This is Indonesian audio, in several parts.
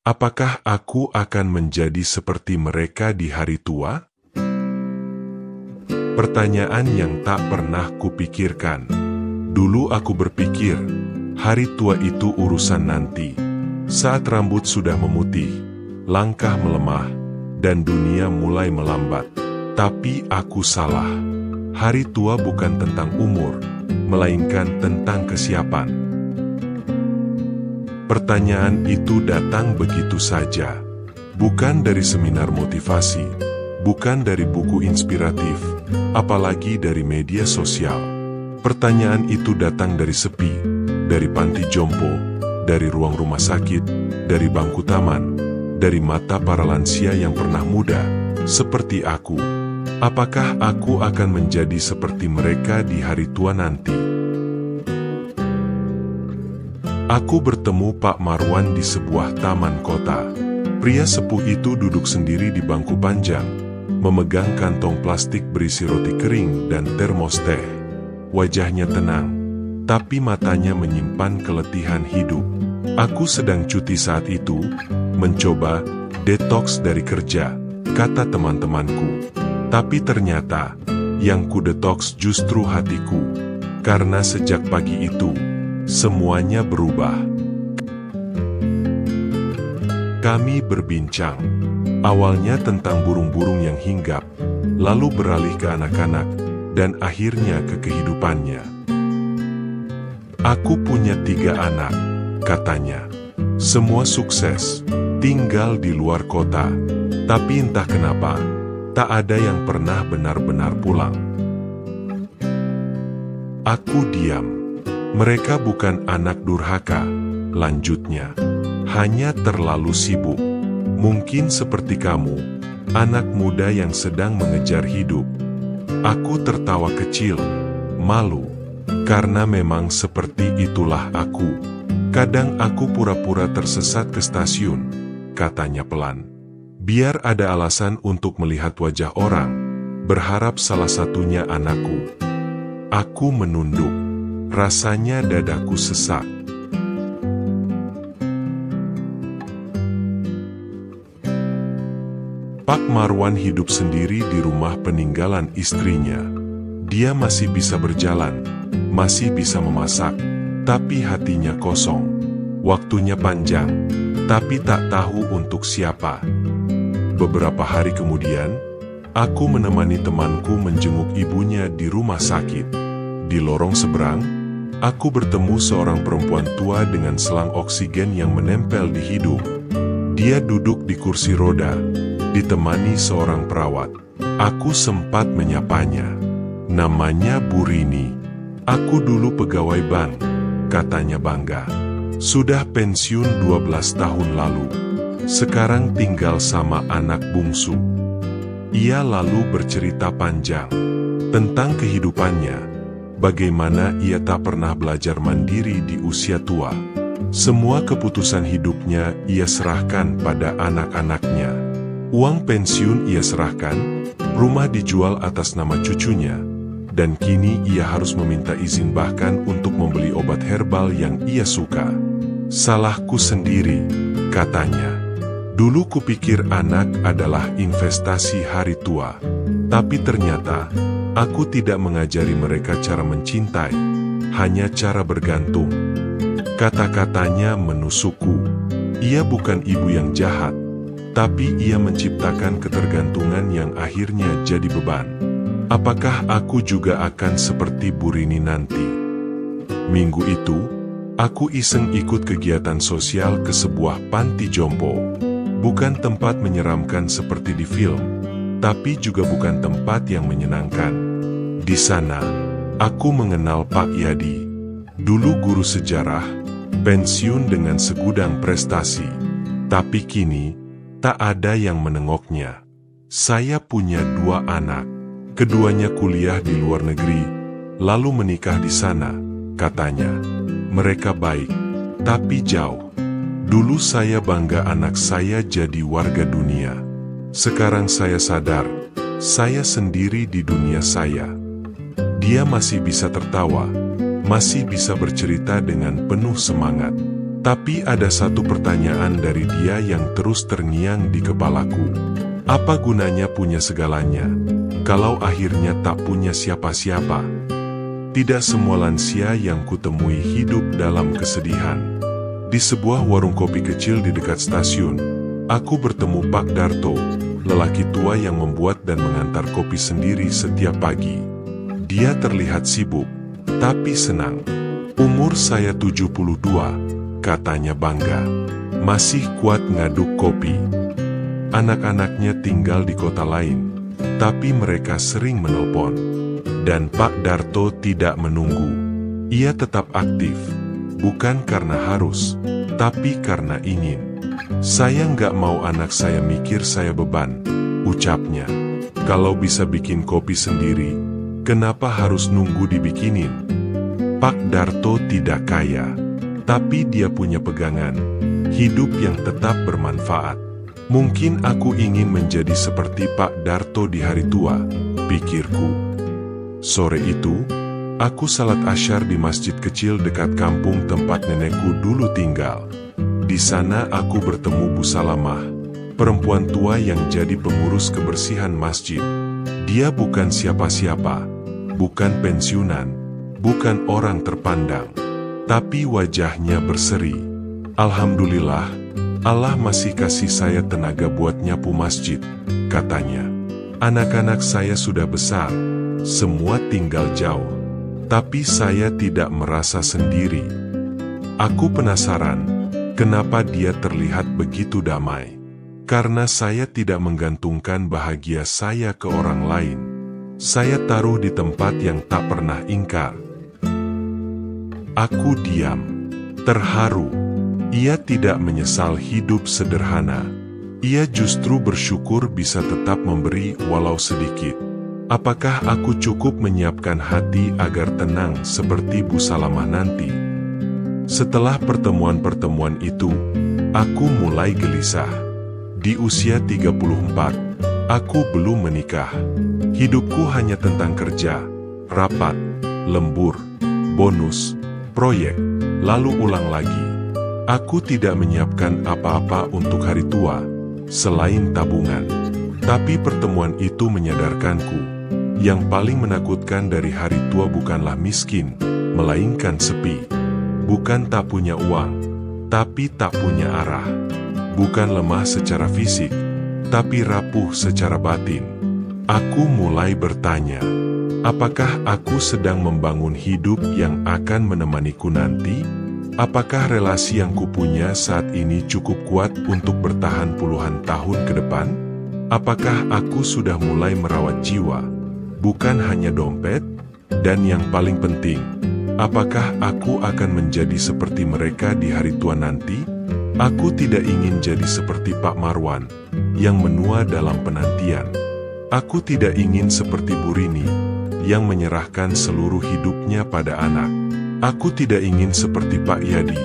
Apakah aku akan menjadi seperti mereka di hari tua? Pertanyaan yang tak pernah kupikirkan. Dulu aku berpikir, hari tua itu urusan nanti. Saat rambut sudah memutih, langkah melemah, dan dunia mulai melambat. Tapi aku salah. Hari tua bukan tentang umur, melainkan tentang kesiapan. Pertanyaan itu datang begitu saja. Bukan dari seminar motivasi, bukan dari buku inspiratif, apalagi dari media sosial. Pertanyaan itu datang dari sepi, dari panti jompo, dari ruang rumah sakit, dari bangku taman, dari mata para lansia yang pernah muda, seperti aku. Apakah aku akan menjadi seperti mereka di hari tua nanti? Aku bertemu Pak Marwan di sebuah taman kota. Pria sepuh itu duduk sendiri di bangku panjang, memegang kantong plastik berisi roti kering dan termos teh. Wajahnya tenang, tapi matanya menyimpan keletihan hidup. Aku sedang cuti saat itu, mencoba detoks dari kerja, kata teman-temanku. Tapi ternyata, yang ku detoks justru hatiku. Karena sejak pagi itu, semuanya berubah. Kami berbincang, awalnya tentang burung-burung yang hinggap, lalu beralih ke anak-anak, dan akhirnya ke kehidupannya. Aku punya 3 anak, katanya. Semua sukses, tinggal di luar kota, tapi entah kenapa, tak ada yang pernah benar-benar pulang. Aku diam. Mereka bukan anak durhaka, lanjutnya. Hanya terlalu sibuk. Mungkin seperti kamu, anak muda yang sedang mengejar hidup. Aku tertawa kecil, malu. Karena memang seperti itulah aku. Kadang aku pura-pura tersesat ke stasiun, katanya pelan. Biar ada alasan untuk melihat wajah orang, berharap salah satunya anakku. Aku menunduk. Rasanya dadaku sesak. Pak Marwan hidup sendiri di rumah peninggalan istrinya. Dia masih bisa berjalan, masih bisa memasak, tapi hatinya kosong. Waktunya panjang, tapi tak tahu untuk siapa. Beberapa hari kemudian, aku menemani temanku menjenguk ibunya di rumah sakit. Di lorong seberang, aku bertemu seorang perempuan tua dengan selang oksigen yang menempel di hidung. Dia duduk di kursi roda, ditemani seorang perawat. Aku sempat menyapanya. Namanya Bu Rini. Aku dulu pegawai bank, katanya bangga. Sudah pensiun 12 tahun lalu. Sekarang tinggal sama anak bungsu. Ia lalu bercerita panjang tentang kehidupannya. Bagaimana ia tak pernah belajar mandiri di usia tua. Semua keputusan hidupnya ia serahkan pada anak-anaknya. Uang pensiun ia serahkan, rumah dijual atas nama cucunya, dan kini ia harus meminta izin bahkan untuk membeli obat herbal yang ia suka. Salahku sendiri, katanya. Dulu kupikir anak adalah investasi hari tua, tapi ternyata aku tidak mengajari mereka cara mencintai, hanya cara bergantung. Kata-katanya menusukku. Ia bukan ibu yang jahat, tapi ia menciptakan ketergantungan yang akhirnya jadi beban. Apakah aku juga akan seperti Bu Rini nanti? Minggu itu, aku iseng ikut kegiatan sosial ke sebuah panti jompo. Bukan tempat menyeramkan seperti di film, tapi juga bukan tempat yang menyenangkan. Di sana, aku mengenal Pak Yadi. Dulu guru sejarah, pensiun dengan segudang prestasi. Tapi kini, tak ada yang menengoknya. Saya punya 2 anak. Keduanya kuliah di luar negeri, lalu menikah di sana, katanya. Mereka baik, tapi jauh. Dulu saya bangga anak saya jadi warga dunia. Sekarang saya sadar, saya sendiri di dunia saya. Dia masih bisa tertawa, masih bisa bercerita dengan penuh semangat. Tapi ada satu pertanyaan dari dia yang terus terngiang di kepalaku. Apa gunanya punya segalanya, kalau akhirnya tak punya siapa-siapa? Tidak semua lansia yang kutemui hidup dalam kesedihan. Di sebuah warung kopi kecil di dekat stasiun, aku bertemu Pak Darto, lelaki tua yang membuat dan mengantar kopi sendiri setiap pagi. Dia terlihat sibuk, tapi senang. Umur saya 72, katanya bangga. Masih kuat ngaduk kopi. Anak-anaknya tinggal di kota lain, tapi mereka sering menelpon. Dan Pak Darto tidak menunggu. Ia tetap aktif, bukan karena harus, tapi karena ingin. Saya nggak mau anak saya mikir saya beban, ucapnya. Kalau bisa bikin kopi sendiri, kenapa harus nunggu dibikinin? Pak Darto tidak kaya, tapi dia punya pegangan hidup yang tetap bermanfaat. Mungkin aku ingin menjadi seperti Pak Darto di hari tua, pikirku. Sore itu, aku salat Asyar di masjid kecil dekat kampung tempat nenekku dulu tinggal. Di sana aku bertemu Bu Salamah, perempuan tua yang jadi pengurus kebersihan masjid. Dia bukan siapa-siapa, bukan pensiunan, bukan orang terpandang, tapi wajahnya berseri. Alhamdulillah, Allah masih kasih saya tenaga buat nyapu masjid, katanya. Anak-anak saya sudah besar, semua tinggal jauh, tapi saya tidak merasa sendiri. Aku penasaran, kenapa dia terlihat begitu damai? Karena saya tidak menggantungkan bahagia saya ke orang lain. Saya taruh di tempat yang tak pernah ingkar. Aku diam, terharu. Ia tidak menyesal hidup sederhana. Ia justru bersyukur bisa tetap memberi walau sedikit. Apakah aku cukup menyiapkan hati agar tenang seperti Bu Salamah nanti? Setelah pertemuan-pertemuan itu, aku mulai gelisah. Di usia 34, aku belum menikah. Hidupku hanya tentang kerja, rapat, lembur, bonus, proyek, lalu ulang lagi. Aku tidak menyiapkan apa-apa untuk hari tua, selain tabungan. Tapi pertemuan itu menyadarkanku, yang paling menakutkan dari hari tua bukanlah miskin, melainkan sepi. Bukan tak punya uang, tapi tak punya arah. Bukan lemah secara fisik, tapi rapuh secara batin. Aku mulai bertanya, apakah aku sedang membangun hidup yang akan menemaniku nanti? Apakah relasi yang kupunya saat ini cukup kuat untuk bertahan puluhan tahun ke depan? Apakah aku sudah mulai merawat jiwa, bukan hanya dompet? Dan yang paling penting, apakah aku akan menjadi seperti mereka di hari tua nanti? Aku tidak ingin jadi seperti Pak Marwan, yang menua dalam penantian. Aku tidak ingin seperti Bu Rini, yang menyerahkan seluruh hidupnya pada anak. Aku tidak ingin seperti Pak Yadi,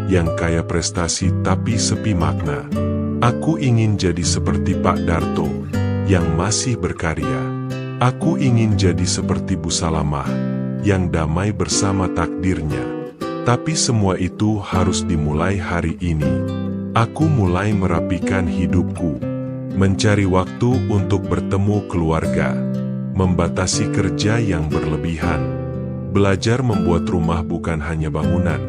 yang kaya prestasi tapi sepi makna. Aku ingin jadi seperti Pak Darto, yang masih berkarya. Aku ingin jadi seperti Bu Salamah, yang damai bersama takdirnya. Tapi semua itu harus dimulai hari ini. Aku mulai merapikan hidupku, mencari waktu untuk bertemu keluarga, membatasi kerja yang berlebihan. Belajar membuat rumah bukan hanya bangunan,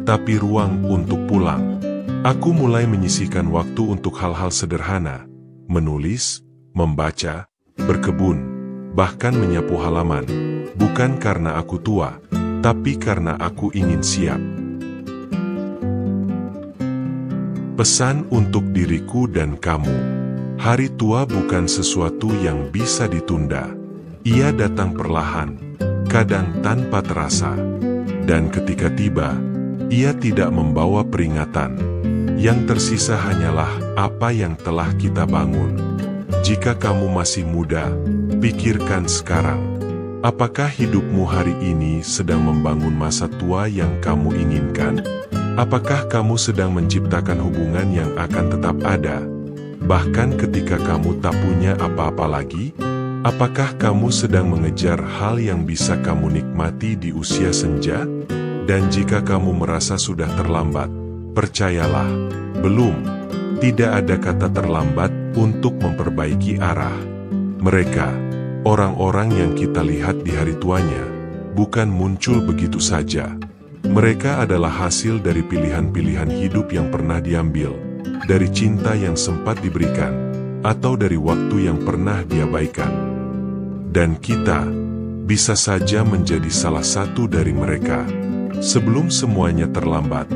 tapi ruang untuk pulang. Aku mulai menyisihkan waktu untuk hal-hal sederhana, menulis, membaca, berkebun, bahkan menyapu halaman. Bukan karena aku tua, tapi karena aku ingin siap. Pesan untuk diriku dan kamu. Hari tua bukan sesuatu yang bisa ditunda. Ia datang perlahan, kadang tanpa terasa. Dan ketika tiba, ia tidak membawa peringatan. Yang tersisa hanyalah apa yang telah kita bangun. Jika kamu masih muda, pikirkan sekarang. Apakah hidupmu hari ini sedang membangun masa tua yang kamu inginkan? Apakah kamu sedang menciptakan hubungan yang akan tetap ada, bahkan ketika kamu tak punya apa-apa lagi? Apakah kamu sedang mengejar hal yang bisa kamu nikmati di usia senja? Dan jika kamu merasa sudah terlambat, Percayalah, belum. Tidak ada kata terlambat untuk memperbaiki arah. Mereka, orang-orang yang kita lihat di hari tuanya, bukan muncul begitu saja. Mereka adalah hasil dari pilihan-pilihan hidup yang pernah diambil, dari cinta yang sempat diberikan, atau dari waktu yang pernah diabaikan. Dan kita bisa saja menjadi salah satu dari mereka. Sebelum semuanya terlambat,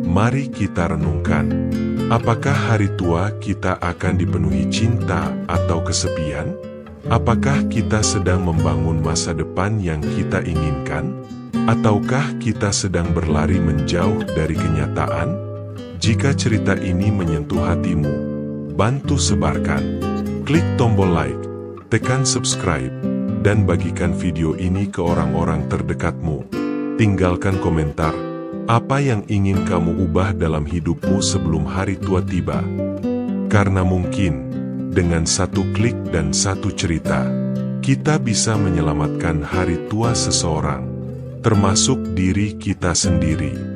mari kita renungkan. Apakah hari tua kita akan dipenuhi cinta atau kesepian? Apakah kita sedang membangun masa depan yang kita inginkan? Ataukah kita sedang berlari menjauh dari kenyataan? Jika cerita ini menyentuh hatimu, bantu sebarkan. Klik tombol like, tekan subscribe, dan bagikan video ini ke orang-orang terdekatmu. Tinggalkan komentar. Apa yang ingin kamu ubah dalam hidupmu sebelum hari tua tiba? Karena mungkin, dengan satu klik dan satu cerita, kita bisa menyelamatkan hari tua seseorang, termasuk diri kita sendiri.